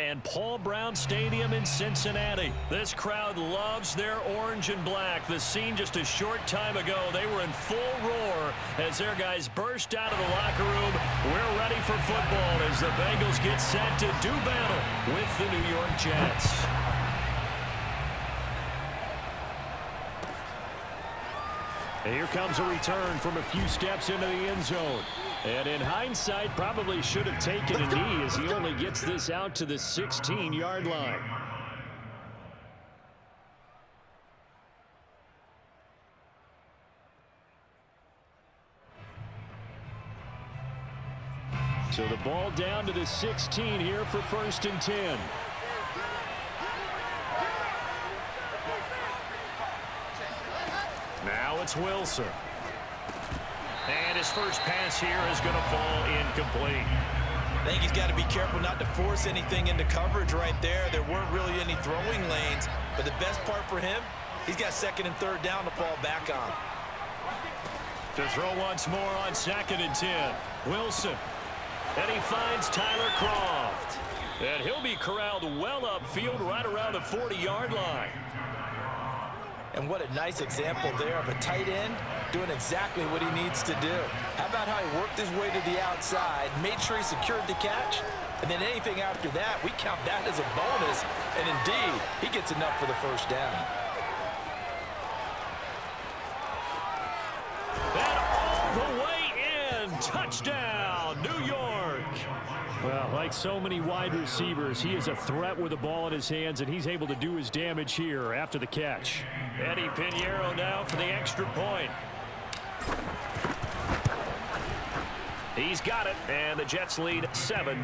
and Paul Brown Stadium in Cincinnati. This crowd loves their orange and black. The scene just a short time ago, they were in full roar as their guys burst out of the locker room. We're ready for football as the Bengals get set to do battle with the New York Jets. And here comes a return from a few steps into the end zone. And in hindsight, probably should have taken a knee as he only gets this out to the 16-yard line. So the ball down to the 16 here for 1st and 10. Now it's Wilson. And his first pass here is going to fall incomplete. I think he's got to be careful not to force anything into coverage right there. There weren't really any throwing lanes, but the best part for him, he's got 2nd and 3rd down to fall back on. To throw once more on 2nd and 10. Wilson. And he finds Tyler Kroft. And he'll be corralled well upfield right around the 40-yard line. And what a nice example there of a tight end doing exactly what he needs to do. How about how he worked his way to the outside, made sure he secured the catch, and then anything after that, we count that as a bonus. And indeed, he gets enough for the 1st down. And all the way in. Touchdown, New York. Well, like so many wide receivers, he is a threat with the ball in his hands, and he's able to do his damage here after the catch. Eddie Pinheiro now for the extra point. He's got it, and the Jets lead 7-0.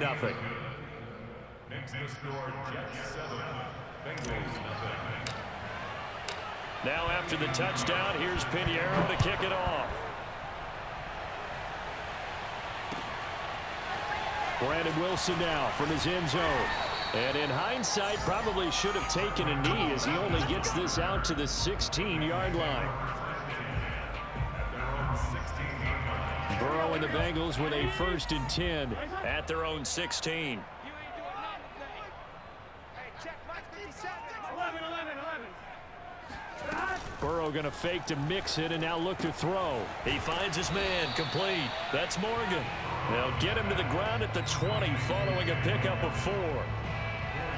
Next to score, Jets 7, Bengals 0. Now after the touchdown, here's Pinheiro to kick it off. Brandon Wilson now from his end zone. And in hindsight, probably should have taken a knee as he only gets this out to the 16-yard line. Burrow and the Bengals with a 1st and 10 at their own 16. Burrow going to fake to mix it and now look to throw. He finds his man, complete. That's Morgan. They'll get him to the ground at the 20 following a pickup of 4.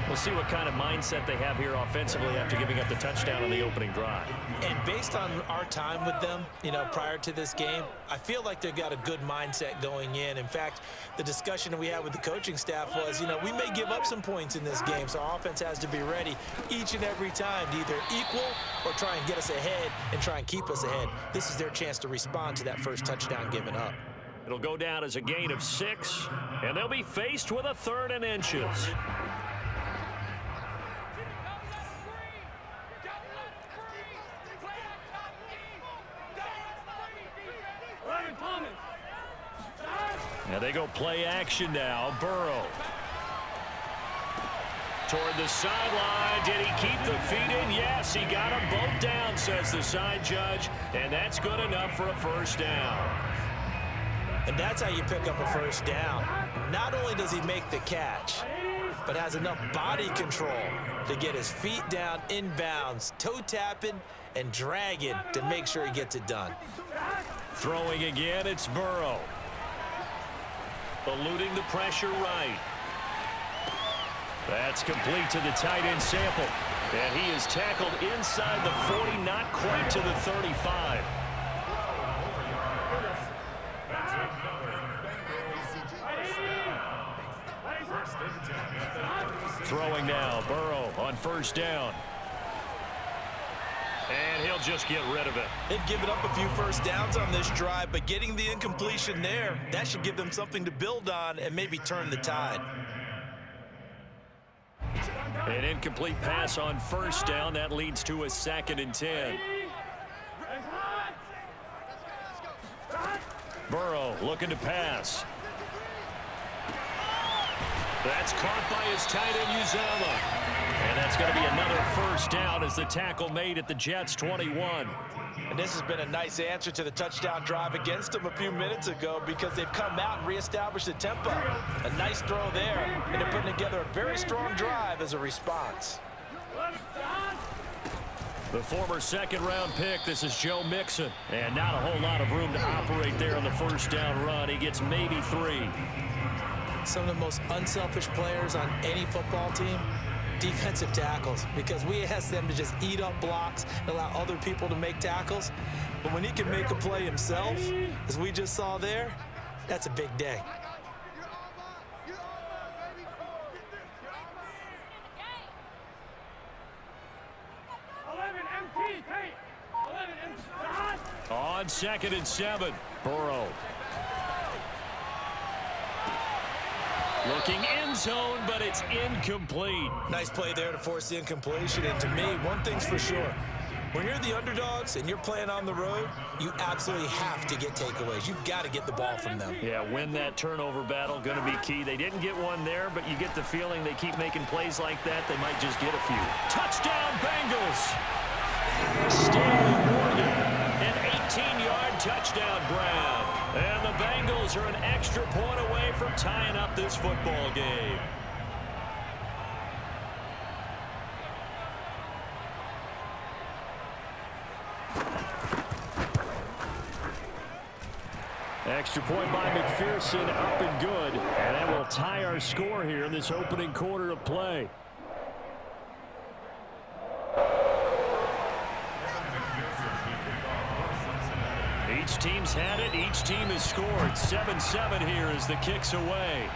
We'll see what kind of mindset they have here offensively after giving up the touchdown on the opening drive. And based on our time with them, prior to this game, I feel like they've got a good mindset going in. In fact, the discussion that we had with the coaching staff was, we may give up some points in this game, so our offense has to be ready each and every time to either equal or try and get us ahead and try and keep us ahead. This is their chance to respond to that first touchdown given up. It'll go down as a gain of 6, and they'll be faced with a 3rd and inches. Now they go play action now. Burrow. Toward the sideline. Did he keep the feet in? Yes, he got them both down, says the side judge. And that's good enough for a 1st down. And that's how you pick up a 1st down. Not only does he make the catch, but has enough body control to get his feet down inbounds, toe tapping and dragging to make sure he gets it done. Throwing again, it's Burrow. Eluding the pressure right. That's complete to the tight end Sample. And he is tackled inside the 40, not quite to the 35. Throwing now, Burrow on 1st down. And he'll just get rid of it. They've given up a few 1st downs on this drive, but getting the incompletion there, that should give them something to build on and maybe turn the tide. An incomplete pass on 1st down. That leads to a 2nd and 10. Burrow looking to pass. That's caught by his tight end, Uzama. And that's going to be another first down as the tackle made at the Jets' 21. And this has been a nice answer to the touchdown drive against them a few minutes ago because they've come out and reestablished the tempo. A nice throw there, and they're putting together a very strong drive as a response. The former second-round pick, this is Joe Mixon. And not a whole lot of room to operate there on the first down run. He gets maybe 3. Some of the most unselfish players on any football team, defensive tackles, because we ask them to just eat up blocks and allow other people to make tackles. But when he can make a play himself, as we just saw there, that's a big day. On 2nd and 7, Burrow. Looking end zone, but it's incomplete. Nice play there to force the incompletion. And to me, one thing's for sure. When you're the underdogs and you're playing on the road, you absolutely have to get takeaways. You've got to get the ball from them. Yeah, win that turnover battle, going to be key. They didn't get one there, but you get the feeling they keep making plays like that, they might just get a few. Touchdown, Bengals! Stanley Morgan, an 18-yard touchdown grab. And the Bengals are an extra point away from tying up this football game. Extra point by McPherson, up and good. And that will tie our score here in this opening quarter of play. Each team's had it. Each team has scored. 7-7 here as the kick's away.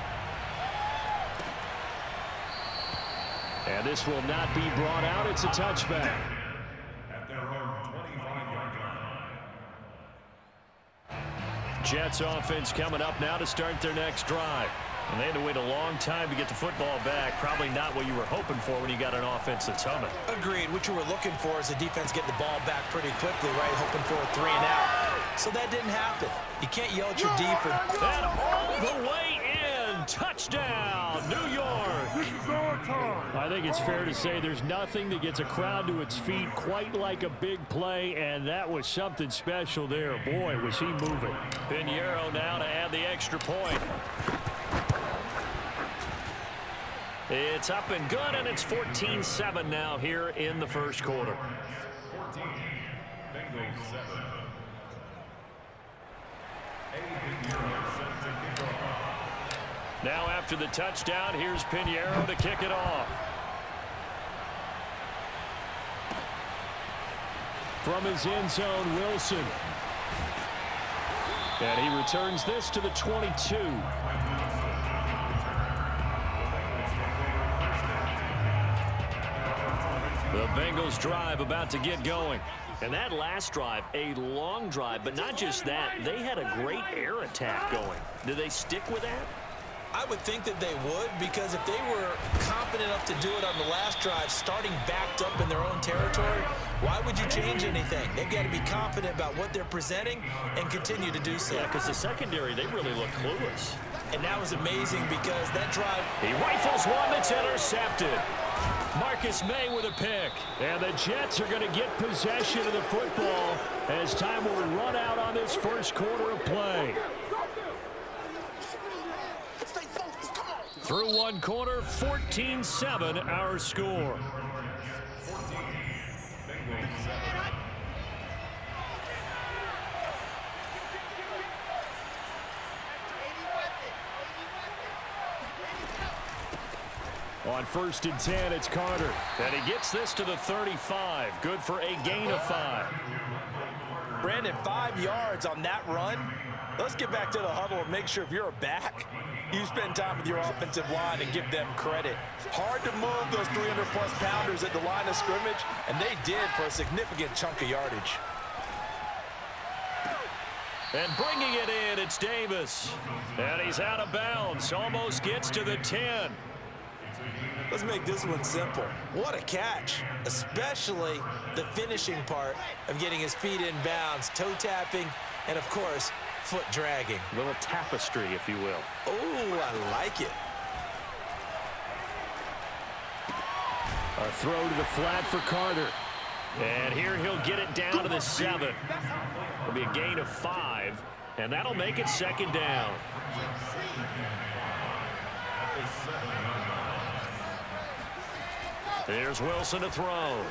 And this will not be brought out. It's a touchback. At their own 25-yard line. Jets offense coming up now to start their next drive. And they had to wait a long time to get the football back. Probably not what you were hoping for when you got an offense that's humming. Agreed. What you were looking for is the defense get the ball back pretty quickly, right? Hoping for a 3 and out. So that didn't happen. You can't yell at your defense. And all the way in. Touchdown, New York. I think it's fair to say there's nothing that gets a crowd to its feet quite like a big play, and that was something special there. Boy, was he moving. Pinheiro now to add the extra point. It's up and good, and it's 14-7 now here in the first quarter. 14, Bengals 7. Now after the touchdown, here's Pinheiro to kick it off. From his end zone, Wilson. And he returns this to the 22. The Bengals drive about to get going. And that last drive, a long drive, but not just that, they had a great air attack going. Do they stick with that? I would think that they would, because if they were confident enough to do it on the last drive, starting backed up in their own territory, why would you change anything? They've got to be confident about what they're presenting and continue to do so. Yeah, because the secondary, they really look clueless. And that was amazing because that drive... He rifles one that's intercepted. Marcus May with a pick. And the Jets are going to get possession of the football as time will run out on this first quarter of play. Through one quarter, 14-7 our score. 14, Bengals 7. On 1st and 10, it's Carter. And he gets this to the 35. Good for a gain of 5. Brandon, 5 yards on that run. Let's get back to the huddle and make sure if you're a back, you spend time with your offensive line and give them credit. Hard to move those 300-plus pounders at the line of scrimmage, and they did for a significant chunk of yardage. And bringing it in, it's Davis. And he's out of bounds. Almost gets to the 10. Let's make this one simple. What a catch, especially the finishing part of getting his feet in bounds, toe tapping, and of course, foot dragging. A little tapestry, if you will. Oh, I like it. A throw to the flat for Carter. And here he'll get it down to the 7. It'll be a gain of 5, and that'll make it second down. Here's Wilson to throw.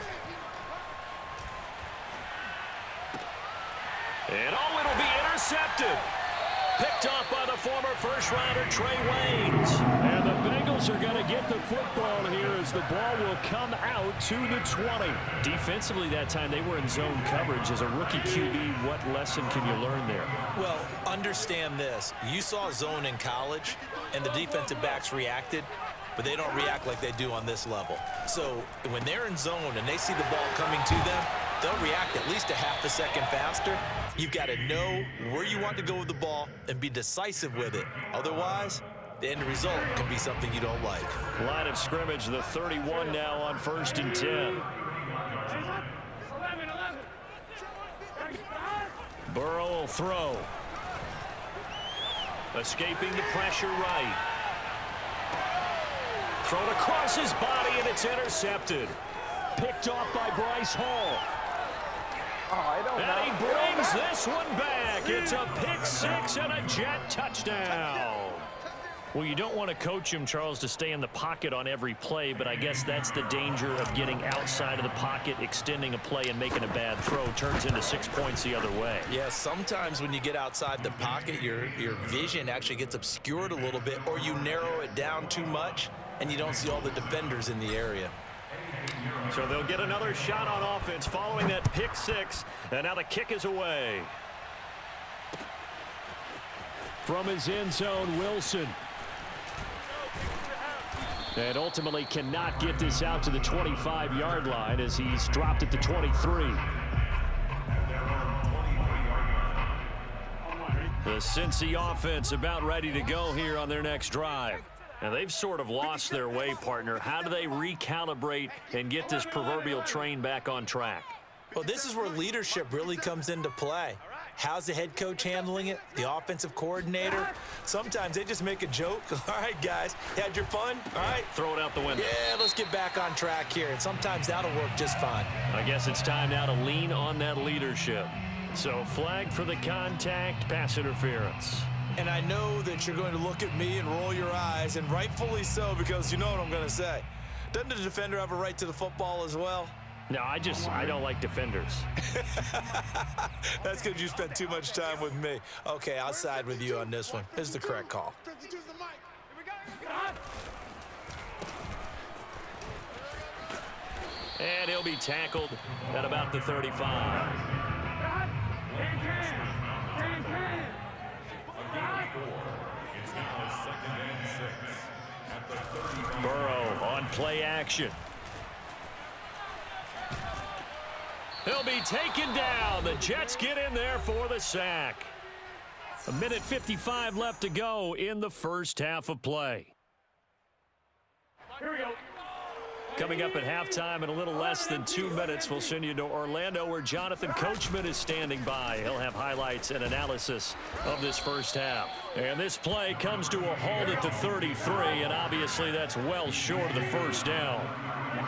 And it'll be intercepted. Picked off by the former first-rounder Trey Waynes. And the Bengals are going to get the football here as the ball will come out to the 20. Defensively that time, they were in zone coverage. As a rookie QB, what lesson can you learn there? Well, understand this. You saw zone in college, and the defensive backs reacted, but they don't react like they do on this level. So when they're in zone and they see the ball coming to them, they'll react at least a half a second faster. You've got to know where you want to go with the ball and be decisive with it. Otherwise, the end result can be something you don't like. Line of scrimmage, the 31 now on 1st and 10. Burrow will throw. Escaping the pressure right. Thrown across his body, and it's intercepted. Picked off by Bryce Hall. And he brings this one back. It's a pick 6 and a Jet touchdown. Well, you don't want to coach him, Charles, to stay in the pocket on every play, but I guess that's the danger of getting outside of the pocket, extending a play, and making a bad throw. Turns into 6 points the other way. Yeah, sometimes when you get outside the pocket, your vision actually gets obscured a little bit, or you narrow it down too much, and you don't see all the defenders in the area. So they'll get another shot on offense following that pick 6, and now the kick is away. From his end zone, Wilson. And ultimately cannot get this out to the 25-yard line as he's dropped at the 23. The Cincy offense about ready to go here on their next drive. And they've sort of lost their way, partner. How do they recalibrate and get this proverbial train back on track? Well, this is where leadership really comes into play. How's the head coach handling it? The offensive coordinator? Sometimes they just make a joke. All right, guys, had your fun? All right. Throw it out the window. Yeah, let's get back on track here. And sometimes that'll work just fine. I guess it's time now to lean on that leadership. So flag for the contact, pass interference. And I know that you're going to look at me and roll your eyes, and rightfully so, because you know what I'm going to say. Doesn't the defender have a right to the football as well? No, I don't like defenders. That's because you spent too much time with me. Okay, I'll side with you on this one. This is the correct call. And he'll be tackled at about the 35. Burrow on play action. He'll be taken down. The Jets get in there for the sack. 1:55 left to go in the first half of play. Here we go. Coming up at halftime in a little less than 2 minutes, we'll send you to Orlando where Jonathan Coachman is standing by. He'll have highlights and analysis of this first half. And this play comes to a halt at the 33, and obviously that's well short of the first down.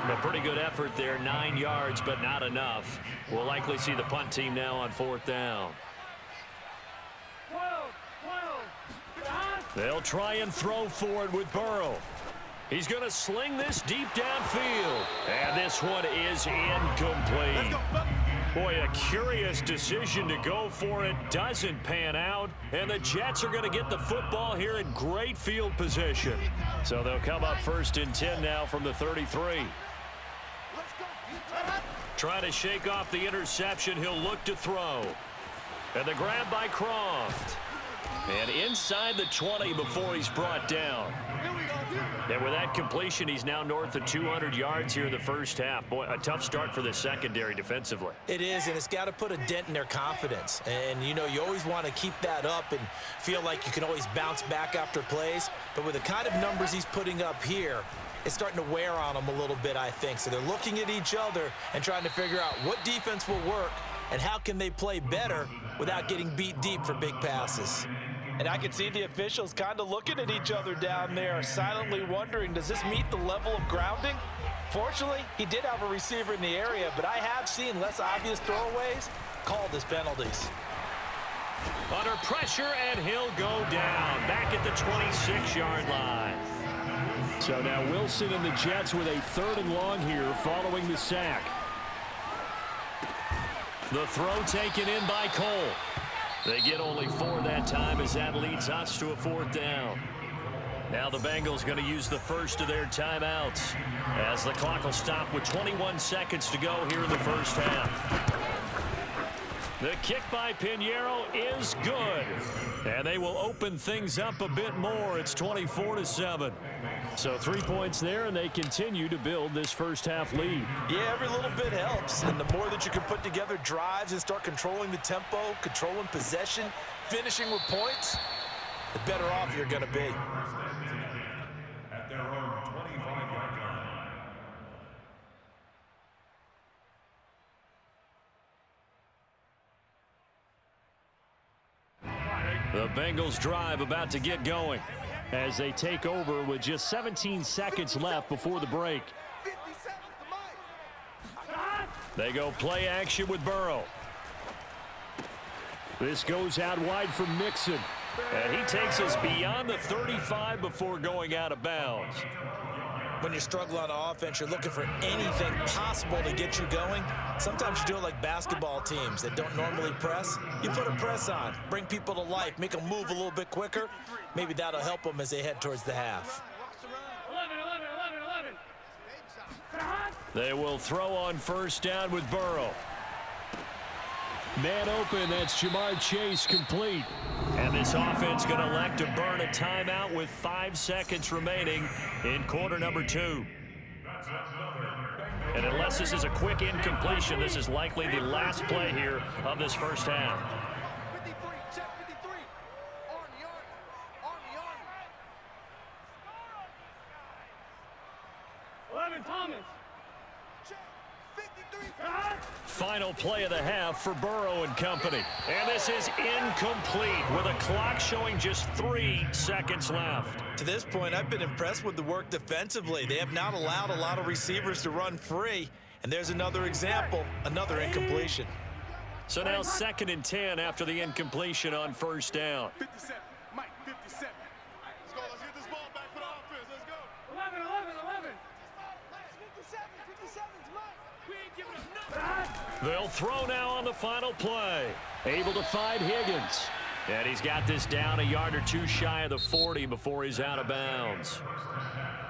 A pretty good effort there, 9 yards, but not enough. We'll likely see the punt team now on 4th down. They'll try and throw for it with Burrow. He's going to sling this deep downfield. And this one is incomplete. Boy, a curious decision to go for it. Doesn't pan out. And the Jets are going to get the football here in great field position. So they'll come up 1st and 10 now from the 33. Trying to shake off the interception. He'll look to throw. And the grab by Croft. And inside the 20 before he's brought down. And with that completion, he's now north of 200 yards here in the first half. Boy, a tough start for the secondary defensively. It is, and it's got to put a dent in their confidence. And, you know, you always want to keep that up and feel like you can always bounce back after plays. But with the kind of numbers he's putting up here, it's starting to wear on them a little bit, I think. So they're looking at each other and trying to figure out what defense will work and how can they play better without getting beat deep for big passes. And I can see the officials kind of looking at each other down there, silently wondering, does this meet the level of grounding? Fortunately, he did have a receiver in the area, but I have seen less obvious throwaways called as penalties. Under pressure, and he'll go down. Back at the 26-yard line. So now Wilson and the Jets with a 3rd and long here following the sack. The throw taken in by Cole. They get only 4 that time as that leads us to a 4th down. Now the Bengals going to use the first of their timeouts as the clock will stop with 21 seconds to go here in the first half. The kick by Pinheiro is good. And they will open things up a bit more. It's 24-7. So 3 points there, and they continue to build this first half lead. Yeah, every little bit helps. And the more that you can put together drives and start controlling the tempo, controlling possession, finishing with points, the better off you're going to be. At their own 25-yard line. The Bengals drive about to get going as they take over with just 17 seconds left before the break. They go play action with Burrow. This goes out wide for Mixon. And he takes us beyond the 35 before going out of bounds. When you struggle on offense, you're looking for anything possible to get you going. Sometimes you do it like basketball teams that don't normally press. You put a press on, bring people to life, make them move a little bit quicker. Maybe that'll help them as they head towards the half. 11. They will throw on first down with Burrow. Man open, that's Jamar Chase complete. And this offense going to elect to burn a timeout with 5 seconds remaining in quarter number 2. And unless this is a quick incompletion, this is likely the last play here of this first half. 53, check 53. Army. 11, Thomas. Check 53. Final play of the half for Burrow and company. And this is incomplete with a clock showing just 3 seconds left. To this point, I've been impressed with the work defensively. They have not allowed a lot of receivers to run free. And there's another example, another incompletion. So now 2nd and 10 after the incompletion on first down. 57, Mike, 57. Let's go, let's get this ball back for the offense. Let's go. 11. 57, Mike. We ain't giving up nothing. They'll throw now on the final play. Able to find Higgins. And he's got this down a yard or 2 shy of the 40 before he's out of bounds.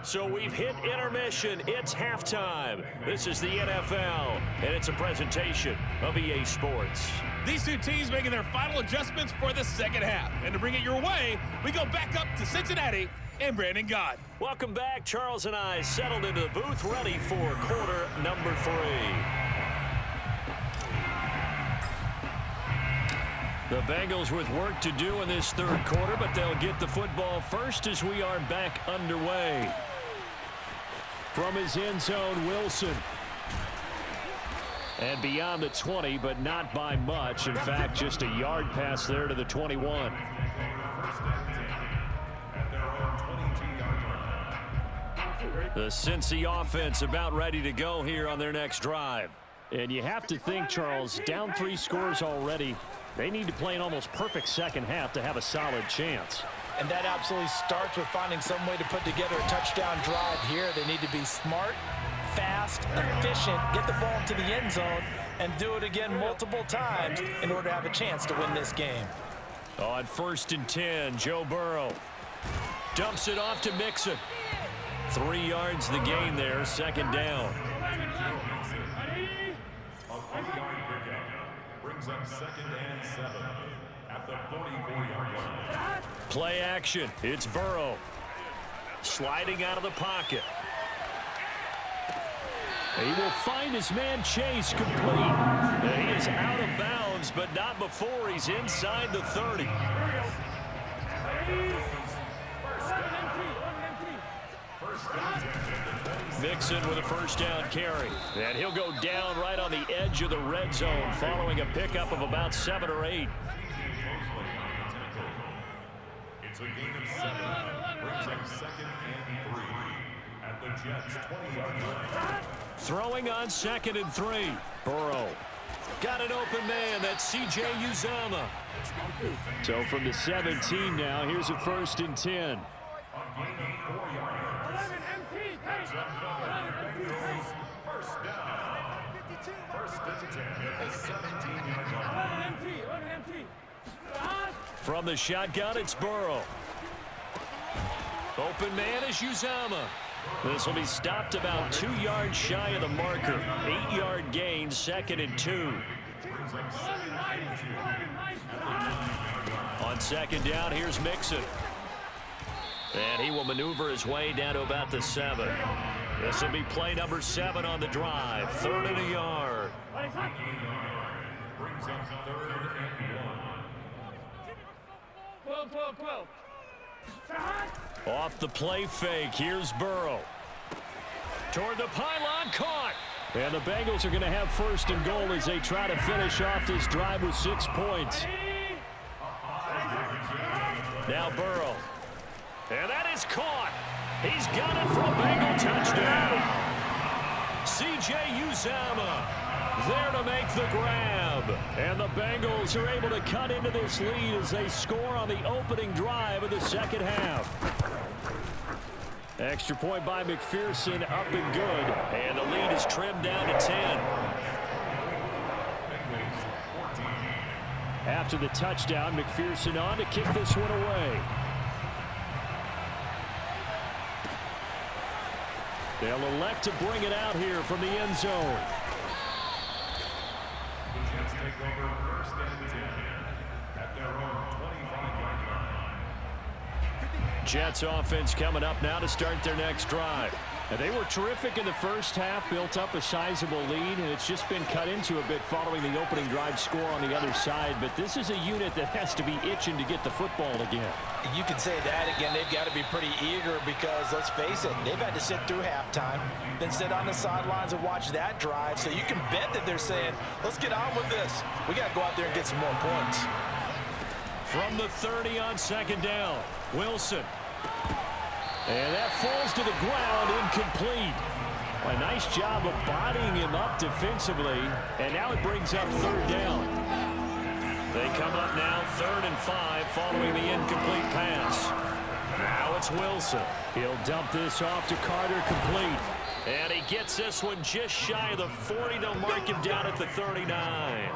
So we've hit intermission. It's halftime. This is the NFL, and it's a presentation of EA Sports. These two teams making their final adjustments for the second half. And to bring it your way, we go back up to Cincinnati and Brandon Gott. Welcome back. Charles and I settled into the booth, ready for quarter number 3. The Bengals with work to do in this 3rd quarter, but they'll get the football first as we are back underway. From his end zone, Wilson. And beyond the 20, but not by much. In fact, just a yard pass there to the 21. The Cincy offense about ready to go here on their next drive. And you have to think, Charles, down 3 scores already. They need to play an almost perfect second half to have a solid chance. And that absolutely starts with finding some way to put together a touchdown drive here. They need to be smart, fast, efficient, get the ball to the end zone, and do it again multiple times in order to have a chance to win this game. On 1st and 10, Joe Burrow dumps it off to Mixon. 3 yards the gain there, 2nd down. A 3-yard pickup brings up 2nd and 7 at the 44-yard line. Play action. It's Burrow. Sliding out of the pocket. He will find his man Chase complete. And he is out of bounds, but not before he's inside the 30. Mixon with a first down carry. And he'll go down right on the edge of the red zone following a pickup of about 7 or 8. It's a gain of 7. Brings up 2nd and 3 at the Jets' 20-yard line. Throwing on 2nd and 3. Burrow. Got an open man. That's C.J. Uzomah. So from the 17 now, here's a 1st and 10. First down. First and 10 at the 17-yard line. From the shotgun, it's Burrow. Open man is Uzomah. This will be stopped about 2 yards shy of the marker. 8-yard gain, 2nd and 2. On 2nd down, here's Mixon. And he will maneuver his way down to about the 7. This will be play number 7 on the drive. 3rd and a yard. Brings up 3rd and 1. Off the play fake, here's Burrow. Toward the pylon, caught. And the Bengals are going to have 1st and goal as they try to finish off this drive with 6 points. Now Burrow. And that is caught. He's got it for a Bengal touchdown. C.J. Uzomah there to make the grab. And the Bengals are able to cut into this lead as they score on the opening drive of the 2nd half. Extra point by McPherson, up and good. And the lead is trimmed down to 10. After the touchdown, McPherson on to kick this one away. They'll elect to bring it out here from the end zone. The Jets take over 1st and 10 at their own 25-yard line. Jets offense coming up now to start their next drive. And they were terrific in the first half, built up a sizable lead, and it's just been cut into a bit following the opening drive score on the other side. But this is a unit that has to be itching to get the football again. You can say that again. They've got to be pretty eager because, let's face it, they've had to sit through halftime, then sit on the sidelines and watch that drive. So you can bet that they're saying, let's get on with this. We got to go out there and get some more points. From the 30 on 2nd down, Wilson. And that falls to the ground, incomplete. A nice job of bodying him up defensively, and now it brings up 3rd down. They come up now 3rd and 5 following the incomplete pass. Now it's Wilson. He'll dump this off to Carter, complete. And he gets this one just shy of the 40. They'll mark him down at the 39.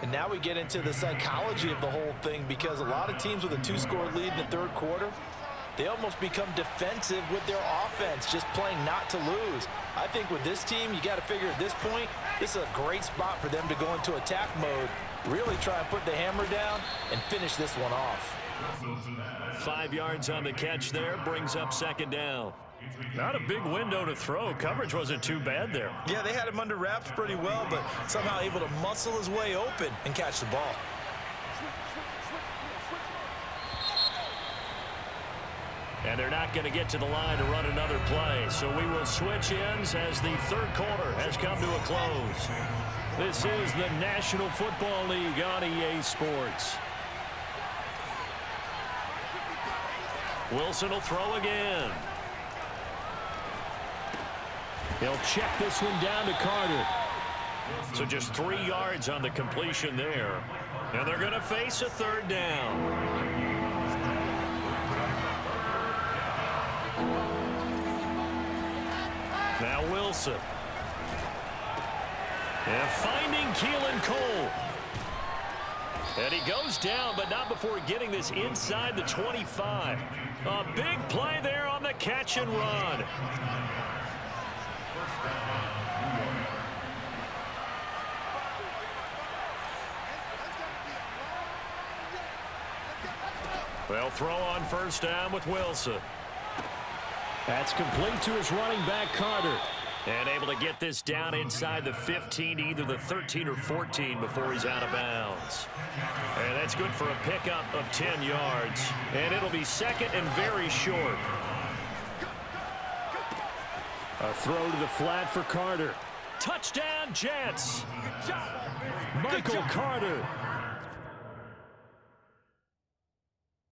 And now we get into the psychology of the whole thing because a lot of teams with a 2-score lead in the 3rd quarter, they almost become defensive with their offense, just playing not to lose. I think with this team, you got to figure at this point, this is a great spot for them to go into attack mode, really try and put the hammer down and finish this one off. 5 yards on the catch there, brings up 2nd down. Not a big window to throw. Coverage wasn't too bad there. Yeah, they had him under wraps pretty well, but somehow able to muscle his way open and catch the ball. And they're not going to get to the line to run another play. So we will switch ends as the 3rd quarter has come to a close. This is the National Football League on EA Sports. Wilson will throw again. He'll check this one down to Carter. So just 3 yards on the completion there. And they're going to face a 3rd down. Now Wilson. And finding Keelan Cole. And he goes down, but not before getting this inside the 25. A big play there on the catch and run. They'll throw on 1st down with Wilson. That's complete to his running back, Carter. And able to get this down inside the 15, either the 13 or 14 before he's out of bounds. And that's good for a pickup of 10 yards. And it'll be 2nd and very short. A throw to the flat for Carter. Touchdown, Jets. Michael Carter